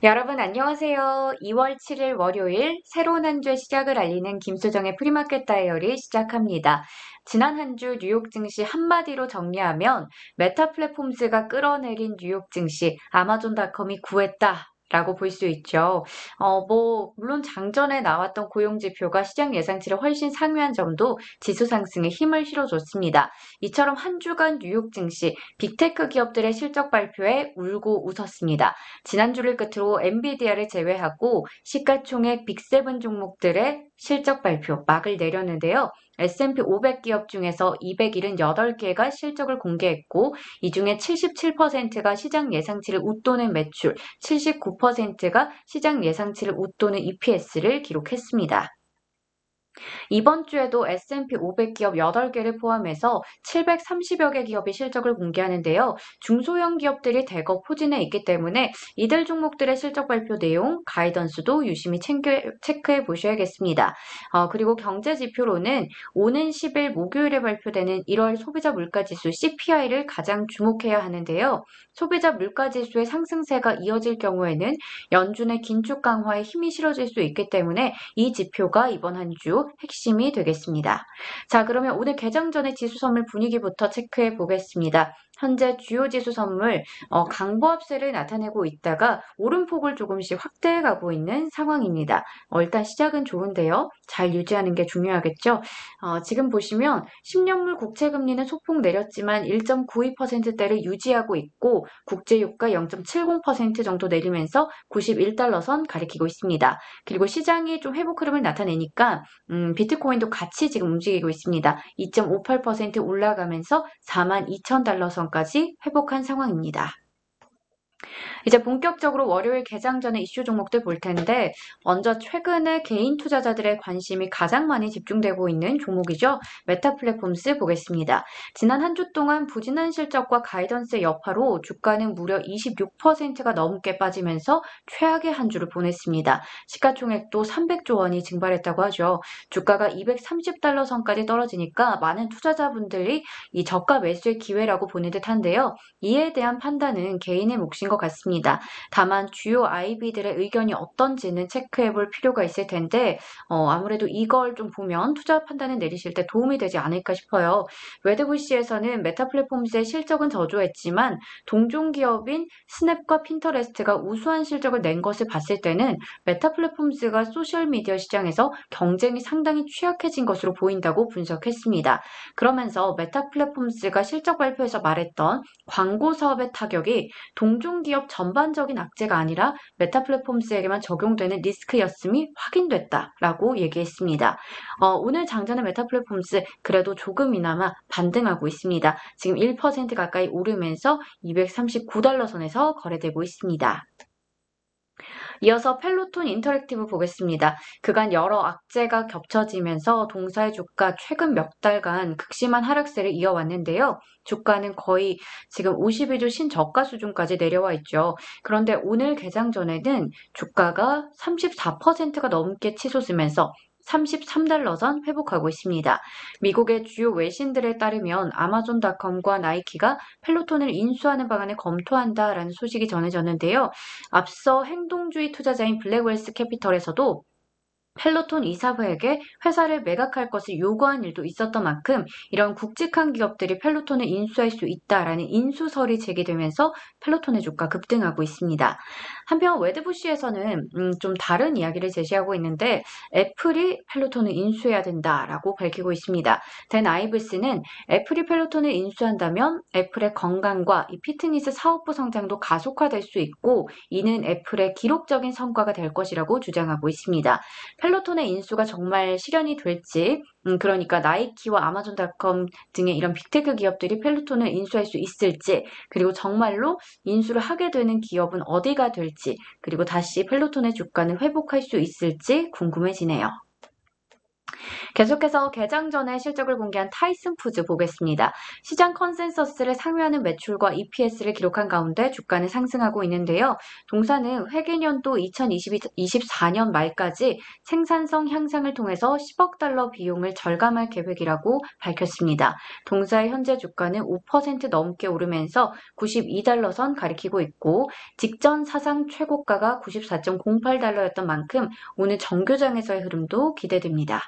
여러분 안녕하세요. 2월 7일 월요일 새로운 한 주의 시작을 알리는 김수정의 프리마켓 다이어리 시작합니다. 지난 한 주 뉴욕 증시 한마디로 정리하면 메타 플랫폼즈가 끌어내린 뉴욕 증시 아마존닷컴이 구했다. 라고 볼 수 있죠. 물론 장전에 나왔던 고용 지표가 시장 예상치를 훨씬 상회한 점도 지수 상승에 힘을 실어줬습니다. 이처럼 한 주간 뉴욕 증시 빅테크 기업들의 실적 발표에 울고 웃었습니다. 지난주를 끝으로 엔비디아를 제외하고 시가총액 빅7 종목들의 실적 발표 막을 내렸는데요. S&P 500 기업 중에서 278개가 실적을 공개했고 이 중에 77%가 시장 예상치를 웃도는 매출, 79%가 시장 예상치를 웃도는 EPS를 기록했습니다. 이번 주에도 S&P 500 기업 8개를 포함해서 730여 개 기업이 실적을 공개하는데요. 중소형 기업들이 대거 포진해 있기 때문에 이들 종목들의 실적 발표 내용, 가이던스도 유심히 체크해 보셔야겠습니다. 그리고 경제 지표로는 오는 10일 목요일에 발표되는 1월 소비자 물가지수 CPI를 가장 주목해야 하는데요. 소비자 물가지수의 상승세가 이어질 경우에는 연준의 긴축 강화에 힘이 실어질 수 있기 때문에 이 지표가 이번 한 주 핵심이 되겠습니다. 자, 그러면 오늘 개장 전의 지수 선물 분위기부터 체크해 보겠습니다. 현재 주요 지수 선물 강보합세를 나타내고 있다가 오름폭을 조금씩 확대해 가고 있는 상황입니다. 일단 시작은 좋은데요. 잘 유지하는 게 중요하겠죠. 지금 보시면 10년물 국채금리는 소폭 내렸지만 1.92%대를 유지하고 있고 국제유가 0.70% 정도 내리면서 91달러 선 가리키고 있습니다. 그리고 시장이 좀 회복 흐름을 나타내니까 비트코인도 같이 지금 움직이고 있습니다. 2.58% 올라가면서 42,000달러 선까지 회복한 상황입니다. 이제 본격적으로 월요일 개장 전에 이슈 종목들 볼 텐데 먼저 최근에 개인 투자자들의 관심이 가장 많이 집중되고 있는 종목이죠. 메타 플랫폼스 보겠습니다. 지난 한 주 동안 부진한 실적과 가이던스의 여파로 주가는 무려 26%가 넘게 빠지면서 최악의 한 주를 보냈습니다. 시가총액도 300조 원이 증발했다고 하죠. 주가가 230달러 선까지 떨어지니까 많은 투자자분들이 이 저가 매수의 기회라고 보는 듯한데요. 이에 대한 판단은 개인의 몫인 것 같습니다. 다만 주요 IB들의 의견이 어떤지는 체크해 볼 필요가 있을 텐데 아무래도 이걸 좀 보면 투자 판단을 내리실 때 도움이 되지 않을까 싶어요. 웨드부시에서는 메타 플랫폼즈의 실적은 저조했지만 동종 기업인 스냅과 핀터레스트가 우수한 실적을 낸 것을 봤을 때는 메타 플랫폼즈가 소셜미디어 시장에서 경쟁이 상당히 취약해진 것으로 보인다고 분석했습니다. 그러면서 메타 플랫폼즈가 실적 발표에서 말했던 광고 사업의 타격이 동종기업 전반적인 악재가 아니라 메타 플랫폼스에게만 적용되는 리스크였음이 확인됐다라고 얘기했습니다. 오늘 장전의 메타 플랫폼스 그래도 조금이나마 반등하고 있습니다. 지금 1% 가까이 오르면서 239달러 선에서 거래되고 있습니다. 이어서 펠로톤 인터랙티브 보겠습니다. 그간 여러 악재가 겹쳐지면서 동사의 주가 최근 몇 달간 극심한 하락세를 이어왔는데요. 주가는 거의 지금 52주 신저가 수준까지 내려와 있죠. 그런데 오늘 개장 전에는 주가가 34%가 넘게 치솟으면서 33달러 선 회복하고 있습니다. 미국의 주요 외신들에 따르면 아마존닷컴과 나이키가 펠로톤을 인수하는 방안을 검토한다라는 소식이 전해졌는데요. 앞서 행동주의 투자자인 블랙웰스 캐피털에서도 펠로톤 이사회에게 회사를 매각할 것을 요구한 일도 있었던 만큼 이런 굵직한 기업들이 펠로톤을 인수할 수 있다라는 인수설이 제기되면서 펠로톤의 주가 급등하고 있습니다. 한편 웨드부시에서는 좀 다른 이야기를 제시하고 있는데 애플이 펠로톤을 인수해야 된다라고 밝히고 있습니다. 댄 아이브스는 애플이 펠로톤을 인수한다면 애플의 건강과 이 피트니스 사업부 성장도 가속화될 수 있고 이는 애플의 기록적인 성과가 될 것이라고 주장하고 있습니다. 펠로톤의 인수가 정말 실현이 될지, 그러니까 나이키와 아마존닷컴 등의 이런 빅테크 기업들이 펠로톤을 인수할 수 있을지, 그리고 정말로 인수를 하게 되는 기업은 어디가 될지, 그리고 다시 펠로톤의 주가는 회복할 수 있을지 궁금해지네요. 계속해서 개장 전에 실적을 공개한 타이슨 푸드 보겠습니다. 시장 컨센서스를 상회하는 매출과 EPS를 기록한 가운데 주가는 상승하고 있는데요. 동사는 회계년도 2024년 말까지 생산성 향상을 통해서 10억 달러 비용을 절감할 계획이라고 밝혔습니다. 동사의 현재 주가는 5% 넘게 오르면서 92달러 선 가리키고 있고 직전 사상 최고가가 94.08달러였던 만큼 오늘 정교장에서의 흐름도 기대됩니다.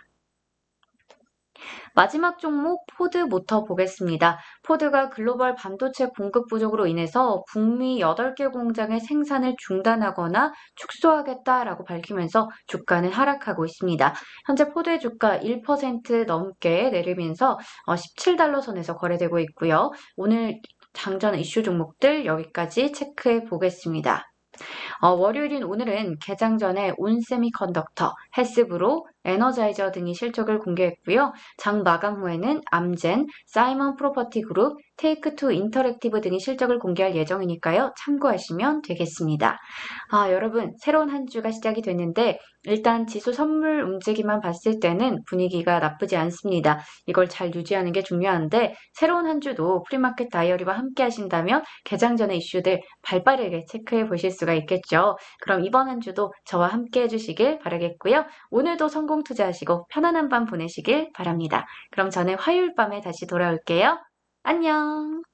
마지막 종목 포드 모터 보겠습니다. 포드가 글로벌 반도체 공급 부족으로 인해서 북미 8개 공장의 생산을 중단하거나 축소하겠다라고 밝히면서 주가는 하락하고 있습니다. 현재 포드의 주가 1% 넘게 내리면서 17달러 선에서 거래되고 있고요. 오늘 장전 이슈 종목들 여기까지 체크해 보겠습니다. 월요일인 오늘은 개장 전에 온세미컨덕터, 헬스브로, 에너자이저 등이 실적을 공개했고요. 장 마감 후에는 암젠, 사이먼 프로퍼티 그룹, 테이크투 인터랙티브 등이 실적을 공개할 예정이니까요. 참고하시면 되겠습니다. 여러분, 새로운 한 주가 시작이 됐는데 일단 지수 선물 움직임만 봤을 때는 분위기가 나쁘지 않습니다. 이걸 잘 유지하는 게 중요한데 새로운 한 주도 프리마켓 다이어리와 함께 하신다면 개장 전의 이슈들 발빠르게 체크해 보실 수가 있겠죠. 그럼 이번 한 주도 저와 함께 해주시길 바라겠고요. 오늘도 성공 투자하시고 편안한 밤 보내시길 바랍니다. 그럼 저는 화요일 밤에 다시 돌아올게요. 안녕!